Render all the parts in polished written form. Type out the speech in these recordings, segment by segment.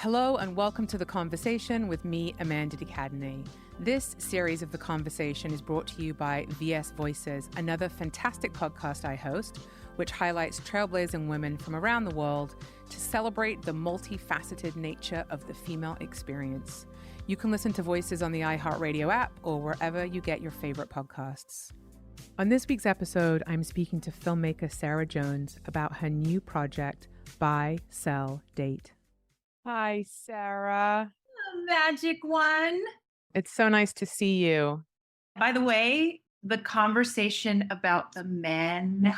Hello and welcome to The Conversation with me, Amanda de Cadenet. This series of The Conversation is brought to you by VS Voices, another fantastic podcast I host, which highlights trailblazing women from around the world to celebrate the multifaceted nature of the female experience. You can listen to Voices on the iHeartRadio app or wherever you get your favorite podcasts. On this week's episode, I'm speaking to filmmaker Sarah Jones about her new project, Buy, Sell, Date. Hi, Sarah. Magic one. It's so nice to see you. By the way, the conversation about the men,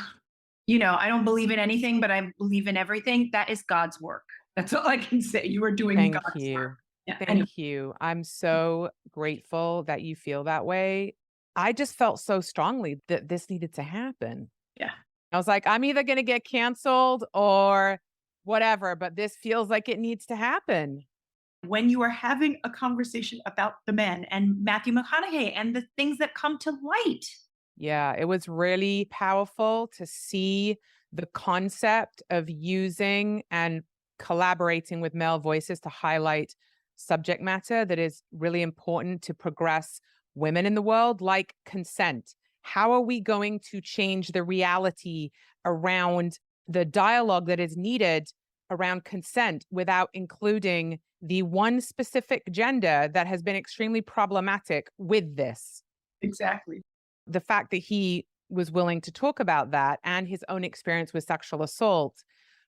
I don't believe in anything, but I believe in everything. That is God's work. That's all I can say. You are doing God's work. Yeah, Thank you. I'm so grateful that you feel that way. I just felt so strongly that this needed to happen. Yeah. I was like, I'm either going to get canceled or whatever, but this feels like it needs to happen. When you are having a conversation about the men and Matthew McConaughey and the things that come to light. Yeah, it was really powerful to see the concept of using and collaborating with male voices to highlight subject matter that is really important to progress women in the world, like consent. How are we going to change the reality around the dialogue that is needed around consent without including the one specific gender that has been extremely problematic with this? Exactly. The fact that he was willing to talk about that and his own experience with sexual assault,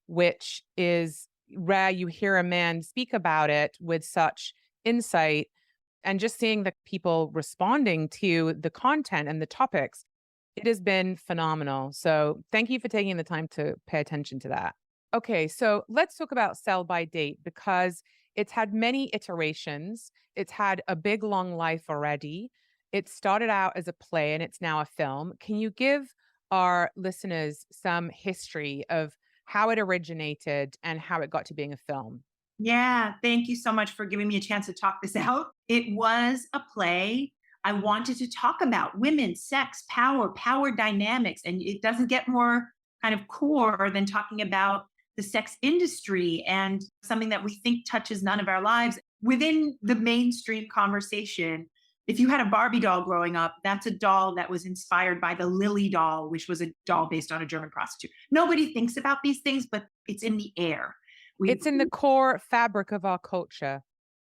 which is rare. You hear a man speak about it with such insight, and just seeing the people responding to the content and the topics, it has been phenomenal. So thank you for taking the time to pay attention to that. Okay, so let's talk about Sell by Date because it's had many iterations. It's had a big, long life already. It started out as a play and it's now a film. Can you give our listeners some history of how it originated and how it got to being a film? Yeah, thank you so much for giving me a chance to talk this out. It was a play. I wanted to talk about women, sex, power dynamics, and it doesn't get more kind of core than talking about the sex industry and something that we think touches none of our lives. Within the mainstream conversation, if you had a Barbie doll growing up, that's a doll that was inspired by the Lily doll, which was a doll based on a German prostitute. Nobody thinks about these things, but it's in the air. It's in the core fabric of our culture.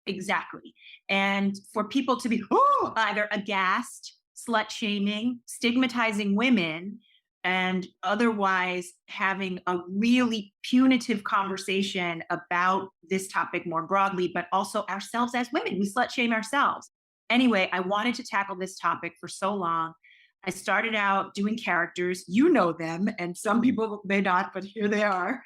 Exactly. And for people to be either aghast, slut shaming, stigmatizing women, and otherwise having a really punitive conversation about this topic more broadly, but also ourselves as women. We slut shame ourselves. Anyway, I wanted to tackle this topic for so long. I started out doing characters. You know them, and some people may not, but here they are.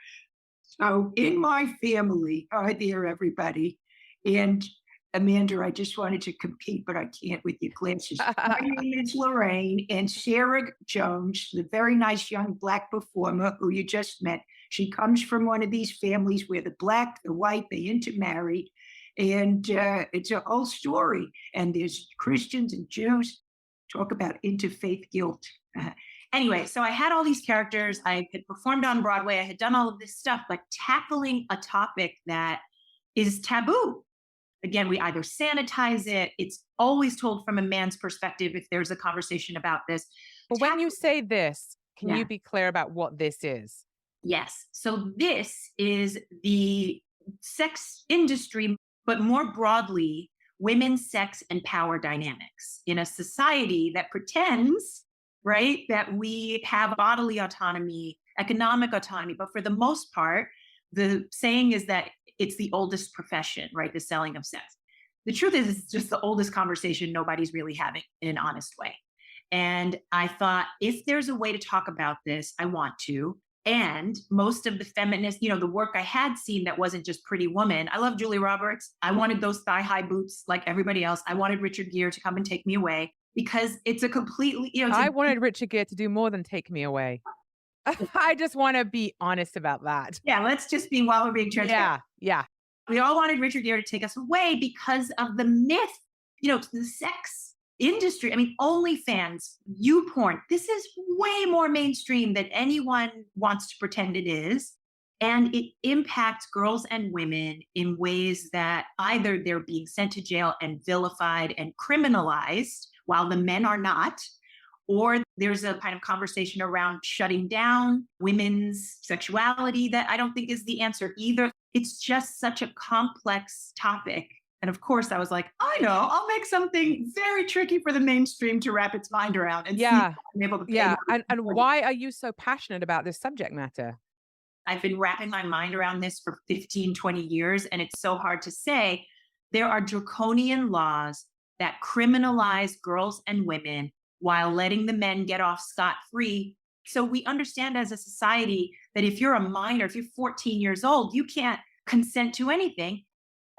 So in my family, hi there, everybody. And Amanda, I just wanted to compete, but I can't with your glasses. My name is Lorraine, and Sarah Jones, the very nice young Black performer who you just met, she comes from one of these families where the Black, the white, they intermarried. And it's a whole story. And there's Christians and Jews. Talk about interfaith guilt. Anyway, so I had all these characters. I had performed on Broadway. I had done all of this stuff, but tackling a topic that is taboo. Again, we either sanitize it. It's always told from a man's perspective if there's a conversation about this. But when you say this, can you be clear about what this is? Yes. So this is the sex industry, but more broadly, women's sex and power dynamics in a society that pretends, right, that we have bodily autonomy, economic autonomy. But for the most part, the saying is that it's the oldest profession, right? The selling of sex. The truth is, it's just the oldest conversation nobody's really having in an honest way. And I thought, if there's a way to talk about this, I want to. And most of the feminists, the work I had seen that wasn't just Pretty Woman. I love Julia Roberts. I wanted those thigh-high boots like everybody else. I wanted Richard Gere to come and take me away because it's a completely, I wanted Richard Gere to do more than take me away. I just want to be honest about that. Yeah, let's just be while we're being transparent. Yeah. We all wanted Richard Gere to take us away because of the myth, the sex industry. I mean, OnlyFans, YouPorn, this is way more mainstream than anyone wants to pretend it is. And it impacts girls and women in ways that either they're being sent to jail and vilified and criminalized while the men are not, or there's a kind of conversation around shutting down women's sexuality that I don't think is the answer either. It's just such a complex topic. And of course, I was like, I know, I'll make something very tricky for the mainstream to wrap its mind around and see if Yeah. I'm able to pay Yeah. my And audience. why are you so passionate about this subject matter? I've been wrapping my mind around this for 15, 20 years, and it's so hard to say. There are draconian laws that criminalize girls and women while letting the men get off scot free. So we understand as a society that if you're a minor, if you're 14 years old, you can't consent to anything.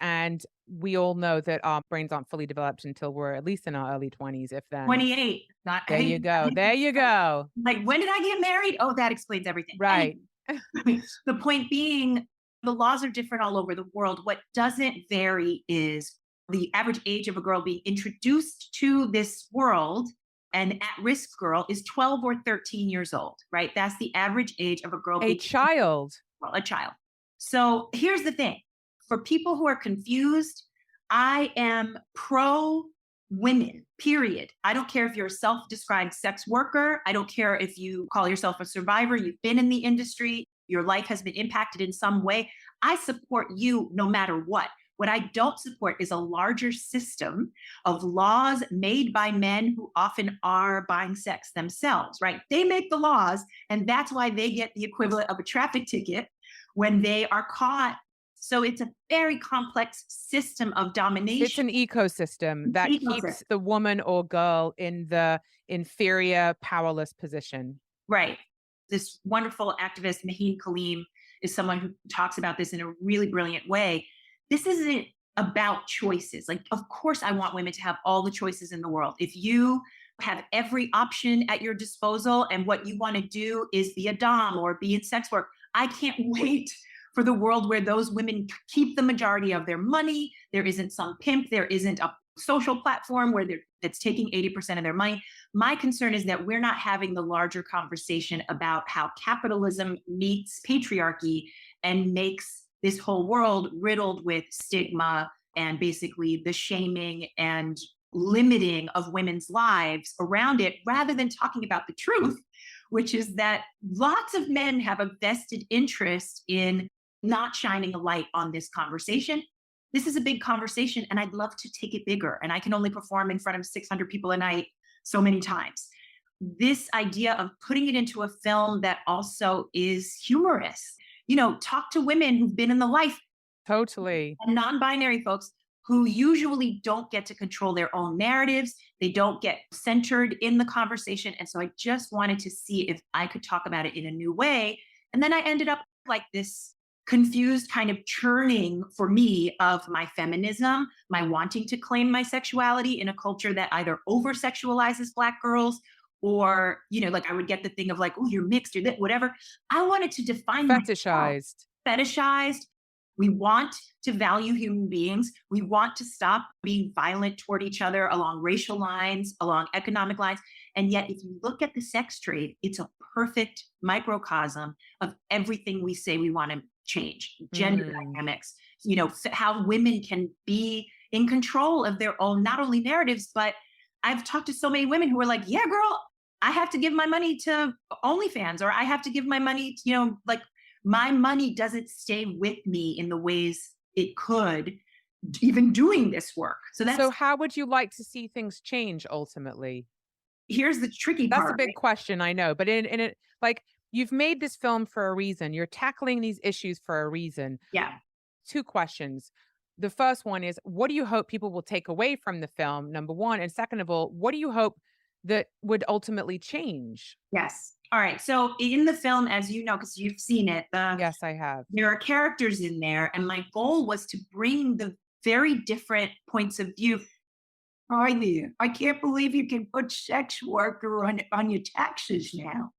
And we all know that our brains aren't fully developed until we're at least in our early 20s, if then. 28, not, There you I go. think There you go. like, when did I get married? Oh, that explains everything. Right. Anyway, the point being, the laws are different all over the world. What doesn't vary is the average age of a girl being introduced to this world. An at risk girl is 12 or 13 years old, right? That's the average age of a girl A being child. well, a child. So here's the thing, for people who are confused, I am pro women, period. I don't care if you're a self described sex worker. I don't care if you call yourself a survivor, you've been in the industry, your life has been impacted in some way. I support you no matter what. What I don't support is a larger system of laws made by men who often are buying sex themselves, right? They make the laws, and that's why they get the equivalent of a traffic ticket when they are caught. So it's a very complex system of It's domination. an ecosystem that Ecosystem. keeps the woman or girl in the inferior, powerless position. Right. This wonderful activist, Maheen Kaleem, is someone who talks about this in a really brilliant way. This isn't about choices. Like, of course, I want women to have all the choices in the world. If you have every option at your disposal and what you want to do is be a dom or be in sex work, I can't wait for the world where those women keep the majority of their money. There isn't some pimp, there isn't a social platform where that's taking 80% of their money. My concern is that we're not having the larger conversation about how capitalism meets patriarchy and makes this whole world riddled with stigma and basically the shaming and limiting of women's lives around it, rather than talking about the truth, which is that lots of men have a vested interest in not shining a light on this conversation. This is a big conversation, and I'd love to take it bigger. And I can only perform in front of 600 people a night so many times. This idea of putting it into a film that also is humorous, talk to women who've been in the life, Totally. and non binary folks who usually don't get to control their own narratives. They don't get centered in the conversation. And so I just wanted to see if I could talk about it in a new way. And then I ended up like this confused kind of churning for me of my feminism, my wanting to claim my sexuality in a culture that either over sexualizes Black girls or, like I would get the thing of like, oh, you're mixed, you're that, whatever. I wanted to define myself. Fetishized. Fetishized. We want to value human beings. We want to stop being violent toward each other along racial lines, along economic lines. And yet, if you look at the sex trade, it's a perfect microcosm of everything we say we want to change: gender Mm. dynamics, how women can be in control of their own, not only narratives, but I've talked to so many women who are like, yeah, girl, I have to give my money to OnlyFans, or I have to give my money, like my money doesn't stay with me in the ways it could, even doing this work. So So how would you like to see things change ultimately? here's the tricky That's a part, big right? question, I know, but in it, like, you've made this film for a reason. You're tackling these issues for a reason. Yeah. 2 questions. The first one is, what do you hope people will take away from the film? Number 1, and second of all, what do you hope that would ultimately change? Yes. All right. So in the film, as you know, because you've seen it, Yes, I have. there are characters in there, and my goal was to bring the very different points of view. Hi there. I can't believe you can put sex worker on your taxes now.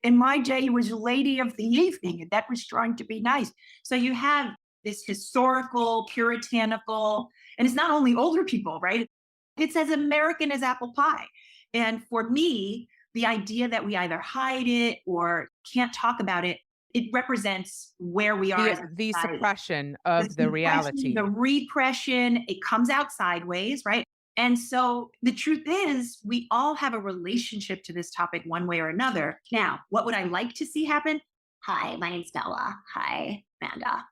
In my day, it was a lady of the evening, and that was trying to be nice. So you have this historical, puritanical, and it's not only older people, right? It's as American as apple pie. And for me, the idea that we either hide it or can't talk about it, It represents where we are The as a the society. suppression The of the suppression, the reality. repression, it comes out sideways, right? And so the truth is, we all have a relationship to this topic one way or another. Now, what would I like to see happen? Hi, my name's Bella. Hi, Amanda.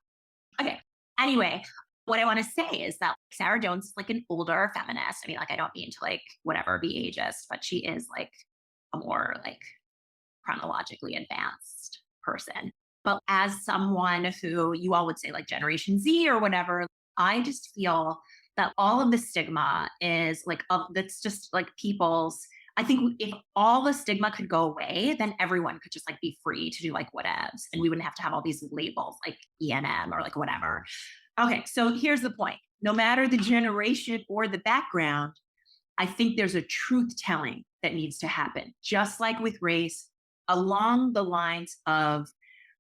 Okay. Anyway, what I want to say is that Sarah Jones is like an older feminist. I mean, like, I don't mean to like whatever be ageist, but she is like a more like chronologically advanced person. But as someone who you all would say like Generation Z or whatever, I just feel that all of the stigma is like, that's just like people's. I think if all the stigma could go away, then everyone could just like be free to do like whatevs. And we wouldn't have to have all these labels like ENM or like whatever. Okay, so here's the point. No matter the generation or the background, I think there's a truth telling that needs to happen, just like with race, along the lines of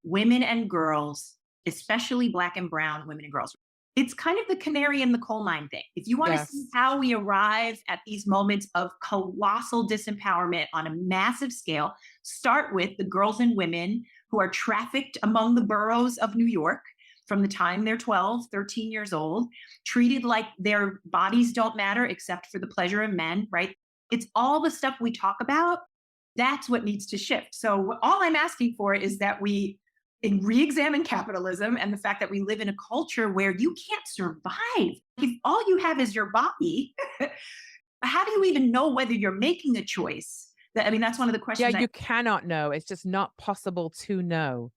women and girls, especially Black and Brown women and girls. It's kind of the canary in the coal mine thing. If you want to see Yes. how we arrive at these moments of colossal disempowerment on a massive scale, start with the girls and women who are trafficked among the boroughs of New York from the time they're 12, 13 years old, treated like their bodies don't matter except for the pleasure of men, right? It's all the stuff we talk about. That's what needs to shift. So, all I'm asking for is that we re-examine capitalism and the fact that we live in a culture where you can't survive if all you have is your body. How do you even know whether you're making a choice? I mean, that's one of the Yeah, questions you cannot know. It's just not possible to know.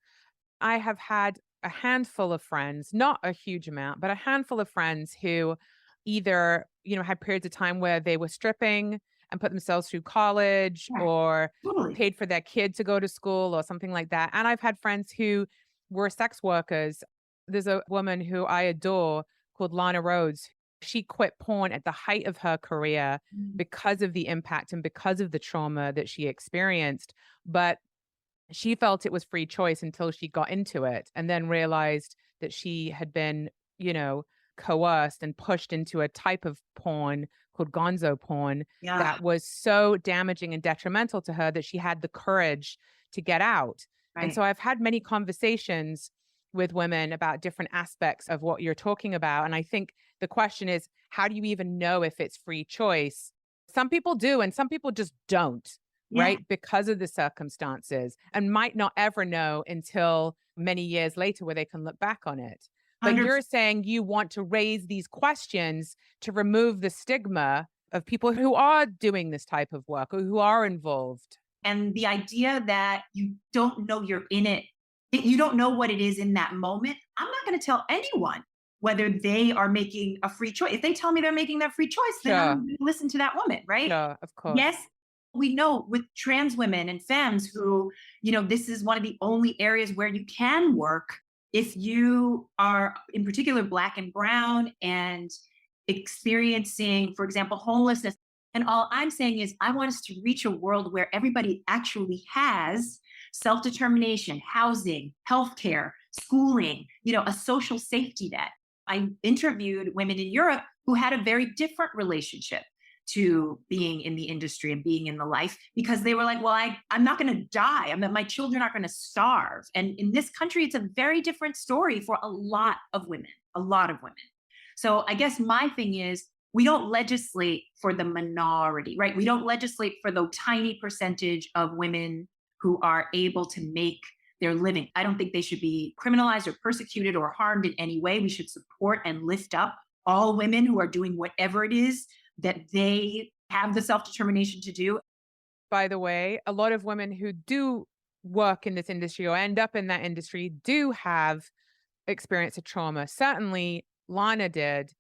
I have had a handful of friends, not a huge amount, but a handful of friends who either, had periods of time where they were stripping and put themselves through college yeah, or totally. paid for their kid to go to school or something like that. And I've had friends who were sex workers. There's a woman who I adore called Lana Rhodes. She quit porn at the height of her career Mm, because of the impact and because of the trauma that she experienced. But she felt it was free choice until she got into it and then realized that she had been, you know, coerced and pushed into a type of porn called gonzo porn yeah, that was so damaging and detrimental to her that she had the courage to get out. And right. so I've had many conversations with women about different aspects of what you're talking about. And I think the question is, how do you even know if it's free choice? Some people do, and some people just don't, Yeah, right? Because of the circumstances, and might not ever know until many years later where they can look back on it. But 100. you're saying you want to raise these questions to remove the stigma of people who are doing this type of work or who are involved. And the idea that you don't know you're in it, you don't know what it is in that moment. I'm not going to tell anyone whether they are making a free choice. If they tell me they're making that free choice, then I'm Sure, going to listen to that woman, right? sure, of Yes, course. we know with trans women and femmes who, this is one of the only areas where you can work if you are, in particular, Black and Brown and experiencing, for example, homelessness. And all I'm saying is, I want us to reach a world where everybody actually has self determination, housing, healthcare, schooling, a social safety net. I interviewed women in Europe who had a very different relationship to being in the industry and being in the life because they were like, well, I'm not going to die. My children aren't going to starve. And in this country, it's a very different story for a lot of women, a lot of women. So I guess my thing is, we don't legislate for the minority, right? We don't legislate for the tiny percentage of women who are able to make their living. I don't think they should be criminalized or persecuted or harmed in any way. We should support and lift up all women who are doing whatever it is that they have the self determination to do. By the way, a lot of women who do work in this industry or end up in that industry do have experience of trauma. Certainly, Lana did.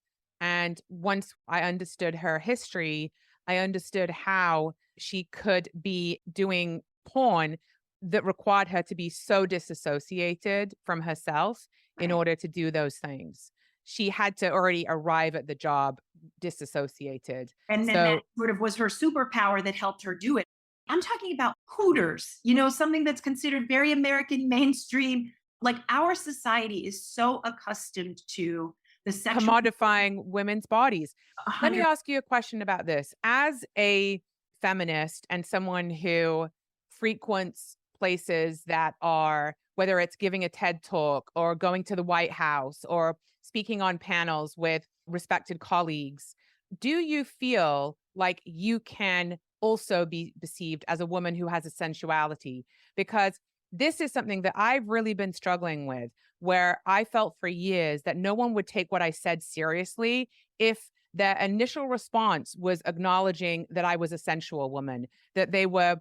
And once I understood her history, I understood how she could be doing porn that required her to be so disassociated from herself in Right. order to do those things. She had to already arrive at the job disassociated. And then that So sort of was her superpower that helped her do it. I'm talking about Hooters, something that's considered very American mainstream. Like our society is so accustomed to the sexual commodifying women's bodies. Let me 100. ask you a question about this. As a feminist and someone who frequents places that are whether it's giving a TED talk or going to the White House or speaking on panels with respected colleagues, do you feel like you can also be perceived as a woman who has a sensuality? Because this is something that I've really been struggling with, where I felt for years that no one would take what I said seriously if the initial response was acknowledging that I was a sensual woman, that they were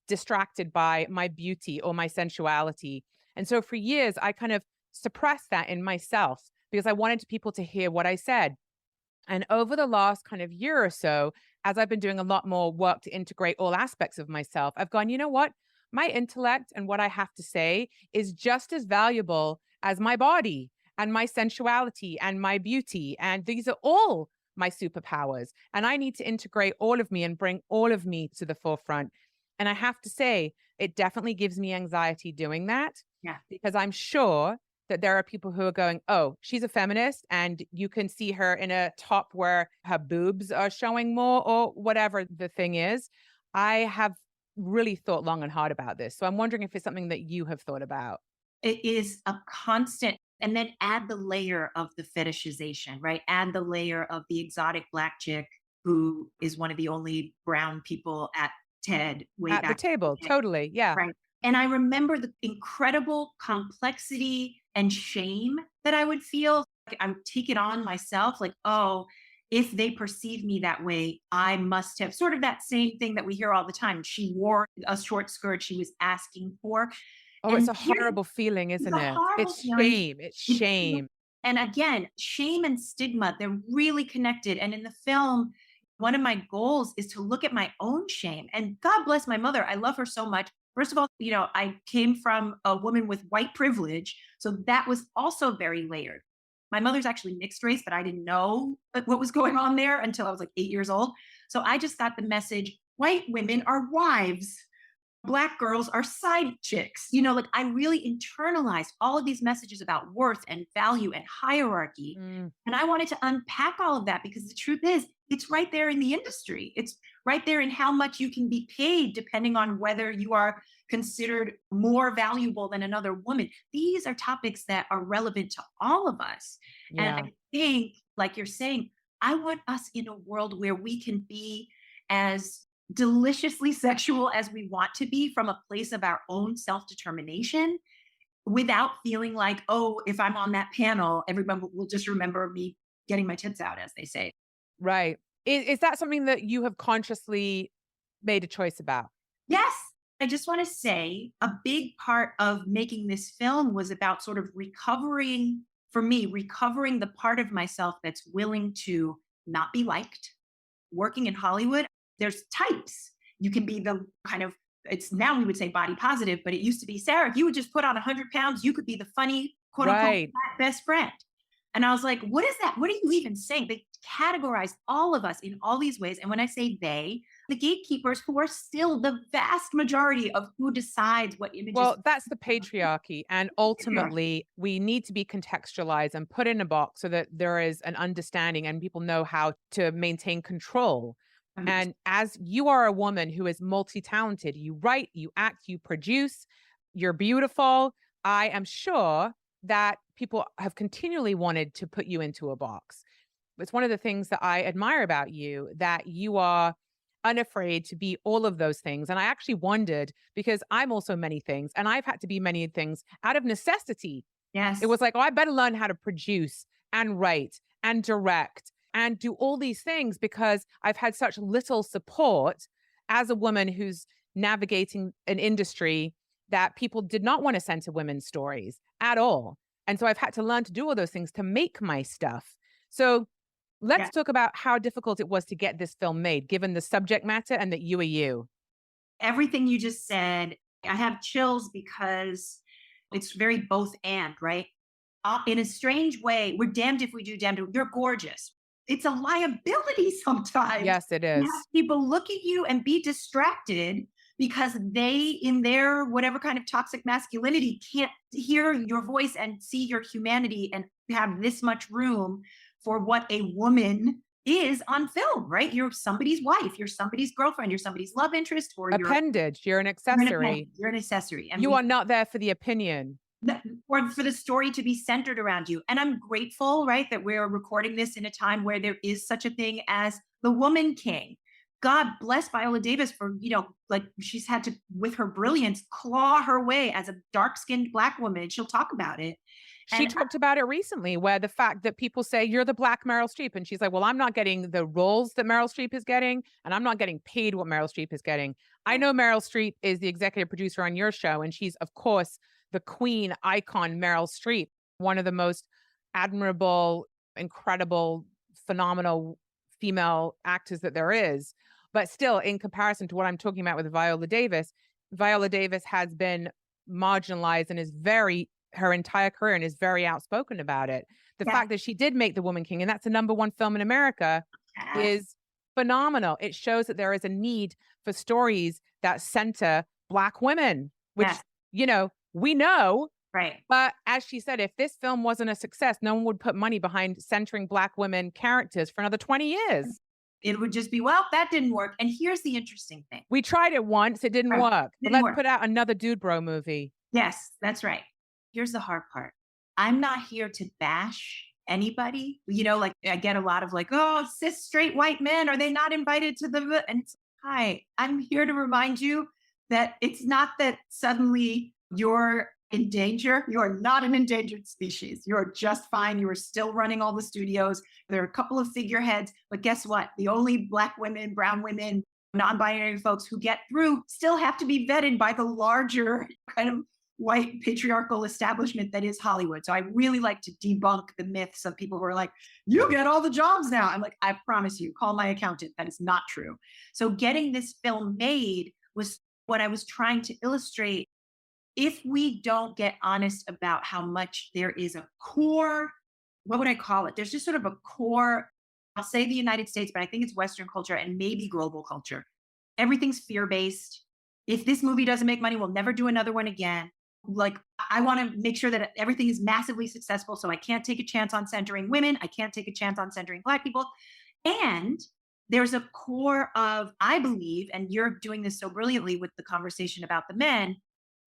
distracted by my beauty or my sensuality. And so for years, I kind of suppressed that in myself because I wanted people to hear what I said. And over the last kind of year or so, as I've been doing a lot more work to integrate all aspects of myself, I've gone, you know what? My intellect and what I have to say is just as valuable as my body and my sensuality and my beauty. And these are all my superpowers. And I need to integrate all of me and bring all of me to the forefront. And I have to say, it definitely gives me anxiety doing that Yeah. because I'm sure that there are people who are going, oh, she's a feminist, and you can see her in a top where her boobs are showing more or whatever the thing is. I have really thought long and hard about this. So I'm wondering if it's something that you have thought about. It is a constant. And then add the layer of the fetishization, right? Add the layer of the exotic black chick who is one of the only brown people at TED way At the back in table, the day. totally. Yeah. Right. And I remember the incredible complexity and shame that I would feel. Like, I would take it on myself, like, oh, if they perceive me that way, I must have sort of that same thing that we hear all the time. She wore a short skirt she was asking for. Oh, it's And a here horrible feeling, it's isn't a it? horrible It's feeling. shame. It's It's shame. and again, shame and stigma, they're really connected. And in the film, one of my goals is to look at my own shame. And God bless my mother. I love her so much. First of all, I came from a woman with white privilege. So that was also very layered. My mother's actually mixed race, but I didn't know what was going on there until I was like 8 years old. So I just got the message white women are wives, black girls are side chicks. Like I really internalized all of these messages about worth and value and hierarchy. Mm, And I wanted to unpack all of that because the truth is, it's right there in the industry. It's right there in how much you can be paid, depending on whether you are considered more valuable than another woman. These are topics that are relevant to all of us. And yeah. I think, like you're saying, I want us in a world where we can be as deliciously sexual as we want to be from a place of our own self determination without feeling like, oh, if I'm on that panel, everyone will just remember me getting my tits out, as they say. Right. Is that something that you have consciously made a choice about? Yes. I just want to say a big part of making this film was about sort of recovering, for me, recovering the part of myself that's willing to not be liked. Working in Hollywood, there's types. You can be the kind of, it's now we would say body positive, but it used to be, Sarah, if you would just put on 100 pounds, you could be the funny, quote unquote, Right. fat best friend. And I was like, what is that? What are you even saying? They categorize all of us in all these ways. And when I say they, the gatekeepers who are still the vast majority of who decides what images. Well, that's the patriarchy. And ultimately, we need to be contextualized and put in a box so that there is an understanding and people know how to maintain control. And as you are a woman who is multi talented, you write, you act, you produce, you're beautiful. I am sure that people have continually wanted to put you into a box. It's one of the things that I admire about you, that you are unafraid to be all of those things. And I actually wondered because I'm also many things and I've had to be many things out of necessity. It Yes. was like, oh, I better learn how to produce and write and direct and do all these things because I've had such little support as a woman who's navigating an industry that people did not want to center women's stories at all. And so I've had to learn to do all those things to make my stuff. So let's Yeah. talk about how difficult it was to get this film made, given the subject matter and that you are you. Everything you just said, I have chills because it's very both and, right? In a strange way, we're damned if we do, damned if you're gorgeous. It's a liability sometimes Yes, it to have is. people look at you and be distracted because they, in their whatever kind of toxic masculinity, can't hear your voice and see your humanity and have this much room for what a woman is on film, right? You're somebody's wife, you're somebody's girlfriend, you're somebody's love interest, or Appendage, you're an you're an accessory. appendage, you're an accessory. And You we are not there for the opinion. or for the story to be centered around you. And I'm grateful, right, that we're recording this in a time where there is such a thing as the woman king. God bless Viola Davis for, like she's had to, with her brilliance, claw her way as a dark skinned Black woman. She'll talk about it. She And talked about it recently, where the fact that people say you're the Black Meryl Streep, and she's like, "Well, I'm not getting the roles that Meryl Streep is getting, and I'm not getting paid what Meryl Streep is getting." I know Meryl Streep is the executive producer on your show, and she's, of course, the queen icon, Meryl Streep, one of the most admirable, incredible, phenomenal female actors that there is. But still, in comparison to what I'm talking about with Viola Davis has been marginalized and is very her entire career and is very outspoken about it. The yeah, fact that she did make The Woman King, and that's the number one film in America, yes, is phenomenal. It shows that there is a need for stories that center Black women, which, yes, we know. right. But as she said, if this film wasn't a success, no one would put money behind centering Black women characters for another 20 years. It would just be, well, that didn't work. And here's the interesting thing. We tried it once, it didn't Right. work. But Didn't let's work. put out another Dude Bro movie. Yes, that's right. Here's the hard part. I'm not here to bash anybody. Like I get a lot of like, oh, cis straight white men, are they not invited to the and it's hi, I'm here to remind you that it's not that suddenly you're in danger. You are not an endangered species. You're just fine. You are still running all the studios. There are a couple of figureheads, but guess what? The only Black women, brown women, non-binary folks who get through still have to be vetted by the larger kind of white patriarchal establishment that is Hollywood. So I really like to debunk the myths of people who are like, you get all the jobs now. I'm like, I promise you, call my accountant. That is not true. So getting this film made was what I was trying to illustrate. If we don't get honest about how much there is a core, what would I call it? There's just sort of a core, I'll say the United States, but I think it's Western culture and maybe global culture. Everything's fear based. If this movie doesn't make money, we'll never do another one again. Like, I want to make sure that everything is massively successful. So I can't take a chance on centering women. I can't take a chance on centering Black people. And there's a core of, I believe, and you're doing this so brilliantly with the conversation about the men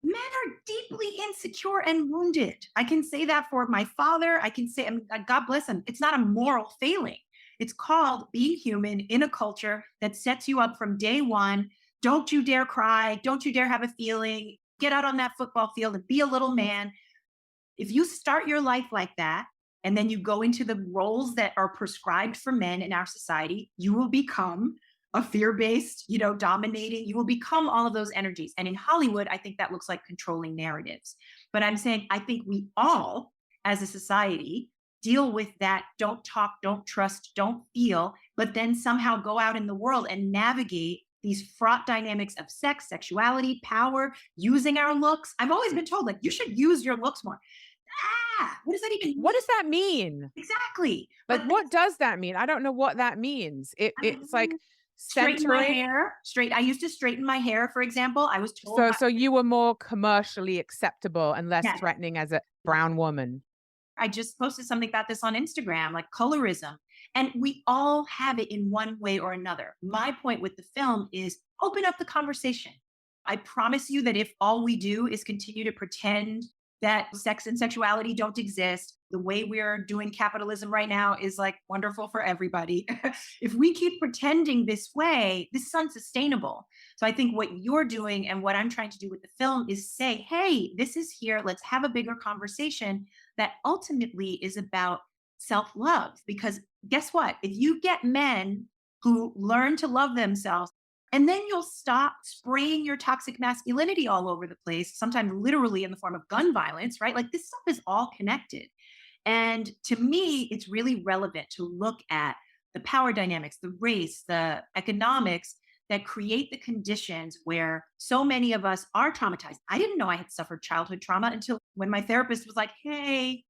are deeply insecure and wounded. I can say that for my father. I can say, God bless him. It's not a moral failing. It's called being human in a culture that sets you up from day one. Don't you dare cry. Don't you dare have a feeling. Get out on that football field and be a little man. If you start your life like that, and then you go into the roles that are prescribed for men in our society, you will become a fear-based, dominating, you will become all of those energies. And in Hollywood, I think that looks like controlling narratives. But I'm saying, I think we all, as a society, deal with that don't talk, don't trust, don't feel, but then somehow go out in the world and navigate these fraught dynamics of sex, sexuality, power, using our looks. I've always been told, like, you should use your looks more. What does that even mean? What does that mean? Exactly. Like, what does that mean? I don't know what that means. It's like straighten my centering. hair. I used to straighten my hair, for example. I was told. So you were more commercially acceptable and less Yes. threatening as a brown woman. I just posted something about this on Instagram, like colorism. And we all have it in one way or another. My point with the film is open up the conversation. I promise you that if all we do is continue to pretend that sex and sexuality don't exist, the way we're doing capitalism right now is like wonderful for everybody. If we keep pretending this way, this is unsustainable. So I think what you're doing and what I'm trying to do with the film is say, hey, this is here. Let's have a bigger conversation that ultimately is about self-love. Because guess what? If you get men who learn to love themselves, and then you'll stop spraying your toxic masculinity all over the place, sometimes literally in the form of gun violence, right? Like this stuff is all connected. And to me, it's really relevant to look at the power dynamics, the race, the economics that create the conditions where so many of us are traumatized. I didn't know I had suffered childhood trauma until when my therapist was like, hey,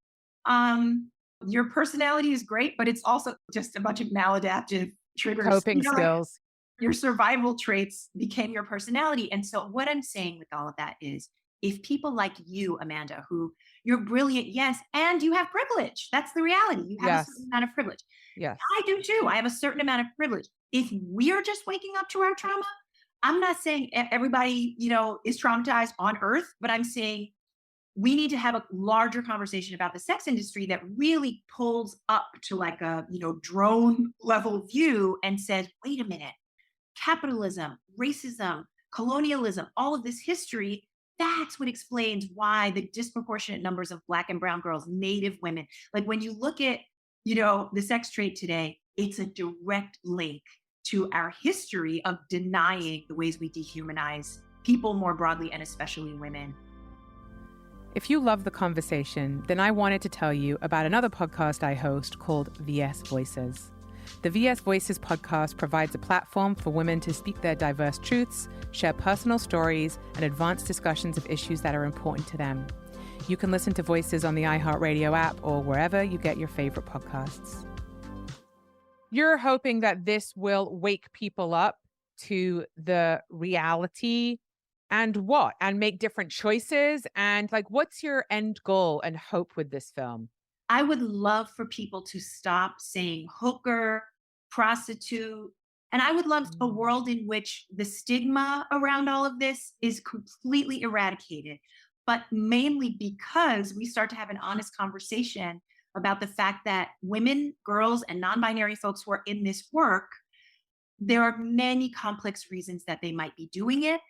your personality is great, but it's also just a bunch of maladaptive triggers. Coping Like, skills. your survival traits became your personality. And so what I'm saying with all of that is if people like you, Amanda, who you're brilliant, yes, and you have privilege. That's the reality. You have a certain Yes. amount of privilege. Yes. I do too. I have a certain amount of privilege. If we're just waking up to our trauma, I'm not saying everybody, is traumatized on earth, but I'm saying we need to have a larger conversation about the sex industry that really pulls up to like a, drone level view and says, wait a minute, capitalism, racism, colonialism, all of this history, that's what explains why the disproportionate numbers of Black and brown girls, Native women, like when you look at, the sex trade today, it's a direct link to our history of denying the ways we dehumanize people more broadly and especially women. If you love the conversation, then I wanted to tell you about another podcast I host called VS Voices. The VS Voices podcast provides a platform for women to speak their diverse truths, share personal stories, and advance discussions of issues that are important to them. You can listen to Voices on the iHeartRadio app or wherever you get your favorite podcasts. You're hoping that this will wake people up to the reality and what? And make different choices? And like, what's your end goal and hope with this film? I would love for people to stop saying hooker, prostitute. And I would love a Mm. world in which the stigma around all of this is completely eradicated, but mainly because we start to have an honest conversation about the fact that women, girls, and non binary folks who are in this work, there are many complex reasons that they might be doing it,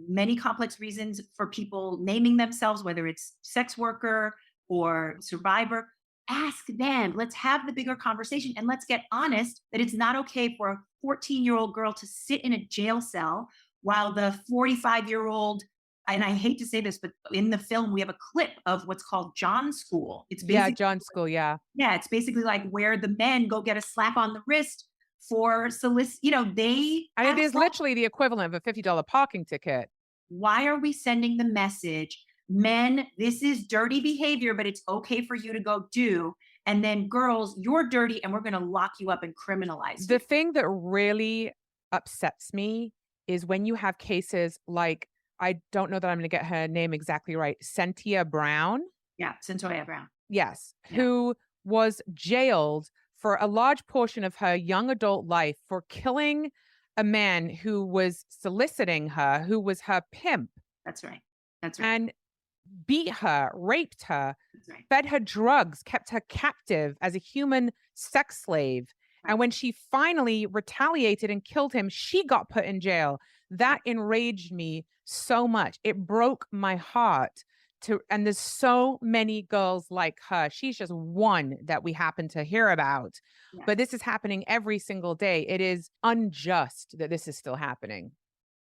many complex reasons for people naming themselves, whether it's sex worker or survivor. Ask them. Let's have the bigger conversation and let's get honest that it's not okay for a 14-year-old girl to sit in a jail cell while the 45-year-old, and I hate to say this, but in the film, we have a clip of what's called John School. It's Yeah, basically, John School, yeah. yeah, it's basically like where the men go get a slap on the wrist for solicit, they And it have is sex. literally the equivalent of a $50 parking ticket. Why are we sending the message, men, this is dirty behavior, but it's okay for you to go do? And then girls, you're dirty and we're going to lock you up and criminalize The you. thing that really upsets me is when you have cases like, I don't know that I'm going to get her name exactly right, Cynthia Brown. Yeah, Centoya Brown. Yes, Yeah, who was jailed for a large portion of her young adult life for killing a man who was soliciting her, who was her pimp, that's right. That's right. and beat her, raped her, That's right. fed her drugs, kept her captive as a human sex slave. Right. And when she finally retaliated and killed him, she got put in jail. That enraged me so much. It broke my heart and there's so many girls like her. She's just one that we happen to hear about. Yes. But this is happening every single day. It is unjust that this is still happening.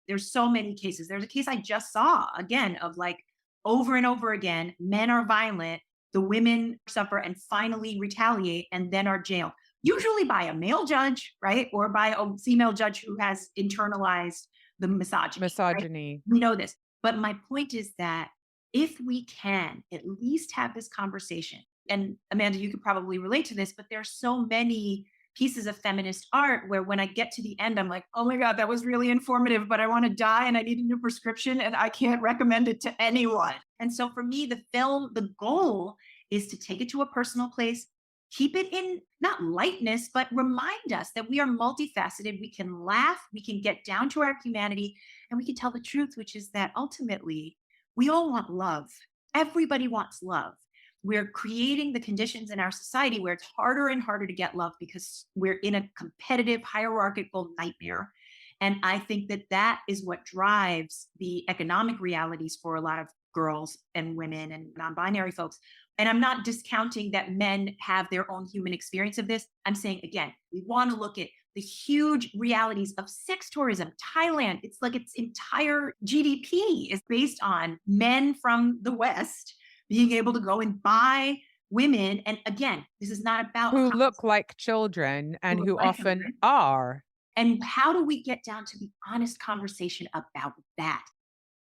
There's so many cases. There's a case I just saw again of like over and over again, men are violent, the women suffer and finally retaliate and then are jailed, usually by a male judge, right? Or by a female judge who has internalized the misogyny, right? Misogyny. We know this. But my point is that if we can at least have this conversation, and Amanda, you could probably relate to this, but there's so many pieces of feminist art where when I get to the end, I'm like, oh my God, that was really informative, but I want to die and I need a new prescription and I can't recommend it to anyone. And so for me, the film, the goal is to take it to a personal place, keep it in not lightness, but remind us that we are multifaceted. We can laugh, we can get down to our humanity, and we can tell the truth, which is that ultimately we all want love. Everybody wants love. We're creating the conditions in our society where it's harder and harder to get love because we're in a competitive hierarchical nightmare. And I think that that is what drives the economic realities for a lot of girls and women and non-binary folks. And I'm not discounting that men have their own human experience of this. I'm saying, again, we want to look at the huge realities of sex tourism. Thailand, it's like its entire GDP is based on men from the West being able to go and buy women. And again, this is not about Who look like children who and look who like often children. are. And how do we get down to the honest conversation about that?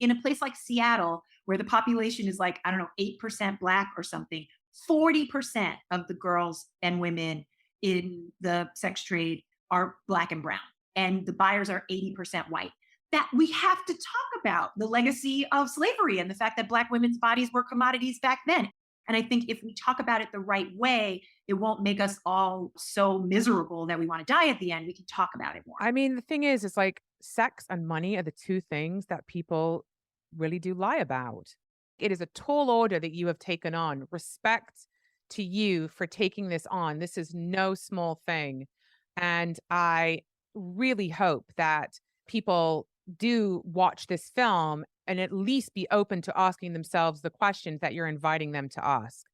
In a place like Seattle, where the population is like, I don't know, 8% Black or something, 40% of the girls and women in the sex trade are Black and brown, and the buyers are 80% white. that we have to talk about the legacy of slavery and the fact that Black women's bodies were commodities back then. And I think if we talk about it the right way, it won't make us all so miserable that we want to die at the end. We can talk about it more. I mean, the thing is like sex and money are the two things that people really do lie about. It is a tall order that you have taken on. Respect to you for taking this on. This is no small thing. And I really hope that people do watch this film and at least be open to asking themselves the questions that you're inviting them to ask.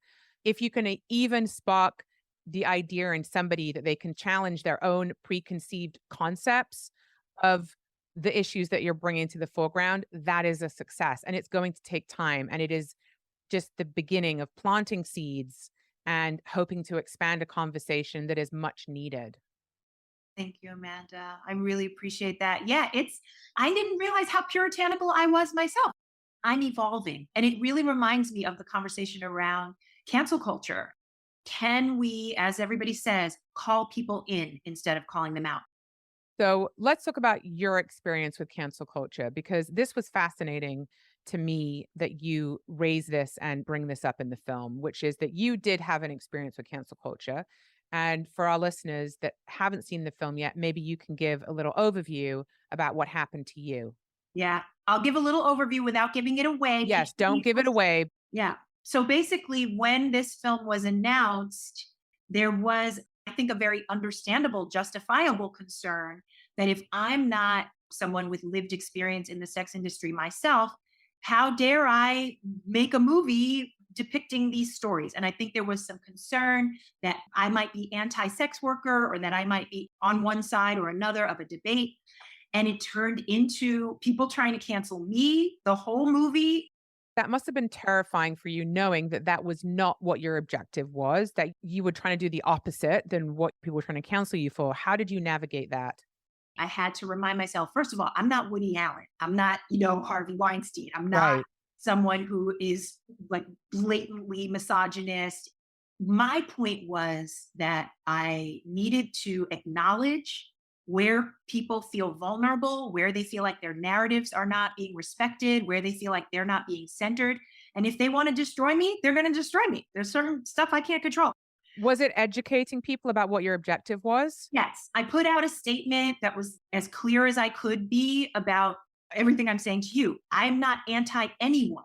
If you can even spark the idea in somebody that they can challenge their own preconceived concepts of the issues that you're bringing to the foreground, that is a success. And it's going to take time. And it is just the beginning of planting seeds and hoping to expand a conversation that is much needed. Thank you, Amanda. I really appreciate that. Yeah, I didn't realize how puritanical I was myself. I'm evolving. And it really reminds me of the conversation around cancel culture. Can we, as everybody says, call people in instead of calling them out? So let's talk about your experience with cancel culture because this was fascinating to me that you raise this and bring this up in the film, which is that you did have an experience with cancel culture. And for our listeners that haven't seen the film yet, maybe you can give a little overview about what happened to you. Yeah, I'll give a little overview without giving it away. Yes, don't give it away. Yeah. So basically, when this film was announced, there was, I think, a very understandable, justifiable concern that if I'm not someone with lived experience in the sex industry myself, how dare I make a movie depicting these stories? And I think there was some concern that I might be anti sex worker or that I might be on one side or another of a debate. And it turned into people trying to cancel me, the whole movie. That must have been terrifying for you knowing that that was not what your objective was, that you were trying to do the opposite than what people were trying to counsel you for. How did you navigate that? I had to remind myself, first of all, I'm not Woody Allen. I'm not, Harvey Weinstein. I'm not Right. someone who is like blatantly misogynist. My point was that I needed to acknowledge where people feel vulnerable, where they feel like their narratives are not being respected, where they feel like they're not being centered. And if they want to destroy me, they're going to destroy me. There's certain stuff I can't control. Was it educating people about what your objective was? Yes, I put out a statement that was as clear as I could be about everything I'm saying to you. I'm not anti anyone.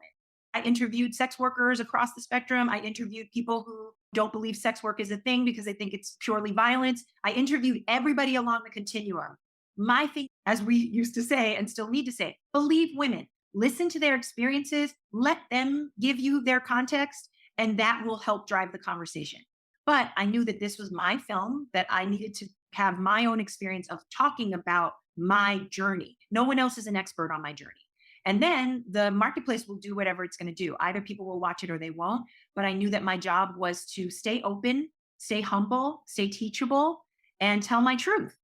I interviewed sex workers across the spectrum. I interviewed people who don't believe sex work is a thing because they think it's purely violence. I interviewed everybody along the continuum. My thing, as we used to say and still need to say, believe women, listen to their experiences, let them give you their context, and that will help drive the conversation. But I knew that this was my film, that I needed to have my own experience of talking about my journey. No one else is an expert on my journey. And then the marketplace will do whatever it's going to do. Either people will watch it or they won't. But I knew that my job was to stay open, stay humble, stay teachable, and tell my truth.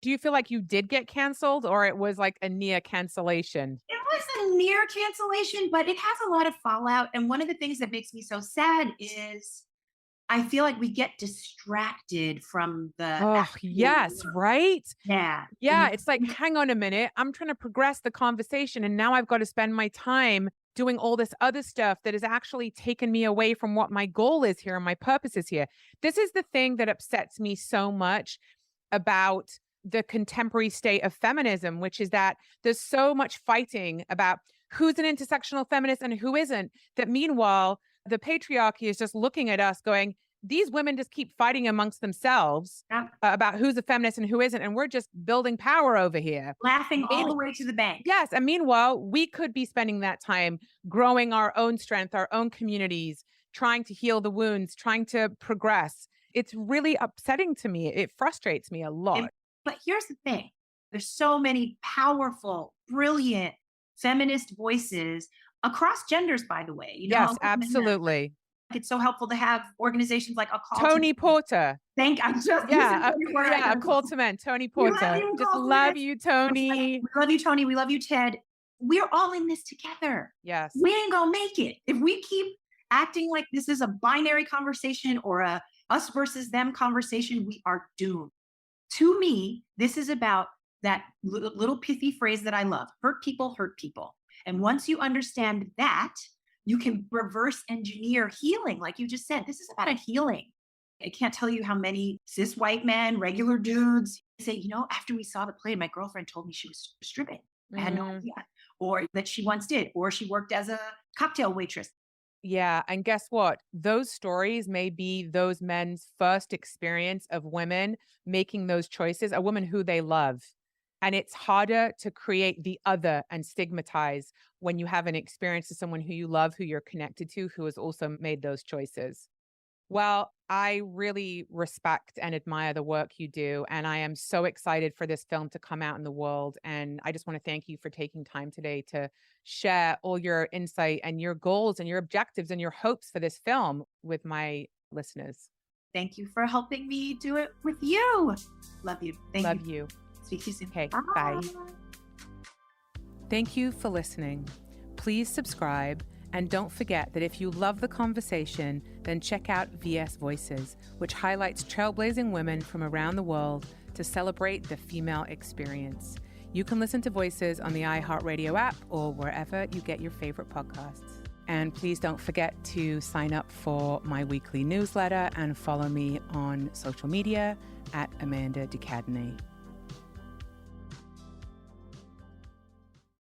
Do you feel like you did get canceled or it was like a near cancellation? It was a near cancellation, but it has a lot of fallout. And one of the things that makes me so sad is I feel like we get distracted from the Oh, actual yes, work. right? Yeah. Yeah, it's like, hang on a minute. I'm trying to progress the conversation and now I've got to spend my time doing all this other stuff that has actually taken me away from what my goal is here and my purpose is here. This is the thing that upsets me so much about the contemporary state of feminism, which is that there's so much fighting about who's an intersectional feminist and who isn't. That meanwhile, the patriarchy is just looking at us going, these women just keep fighting amongst themselves Yeah. about who's a feminist and who isn't. And we're just building power over here. Laughing all Mean- the way to the bank. yes. And meanwhile, we could be spending that time growing our own strength, our own communities, trying to heal the wounds, trying to progress. It's really upsetting to me. It frustrates me a And- lot. but here's the thing, there's so many powerful, brilliant feminist voices across genders, by the way. Yes, I'll put them in there. absolutely. It's so helpful to have organizations like A Call Tony to Porter. I'm just Yeah, using Tony Porter. yeah, a call to men. Tony We love Porter. you, Just Call to love Men. you, Tony. We love you, Tony. We love you, Ted. We're all in this together. Yes. We ain't gonna make it. If we keep acting like this is a binary conversation or a us versus them conversation, we are doomed. To me, this is about that little pithy phrase that I love: hurt people, hurt people. And once you understand that, you can reverse engineer healing. Like you just said, this is about a healing. I can't tell you how many cis white men, regular dudes say, after we saw the play, my girlfriend told me she was stripping. I had no Mm. idea. Or that she once did, or she worked as a cocktail waitress. Yeah. And guess what? Those stories may be those men's first experience of women making those choices, a woman who they love. And it's harder to create the other and stigmatize when you have an experience with someone who you love, who you're connected to, who has also made those choices. Well, I really respect and admire the work you do. And I am so excited for this film to come out in the world. And I just want to thank you for taking time today to share all your insight and your goals and your objectives and your hopes for this film with my listeners. Thank you for helping me do it with you. Love you. Thank Love you. you. Speak to you soon. Okay, Bye. bye. Thank you for listening. Please subscribe. And don't forget that if you love the conversation, then check out VS Voices, which highlights trailblazing women from around the world to celebrate the female experience. You can listen to Voices on the iHeartRadio app or wherever you get your favorite podcasts. And please don't forget to sign up for my weekly newsletter and follow me on social media at Amanda de Cadenet.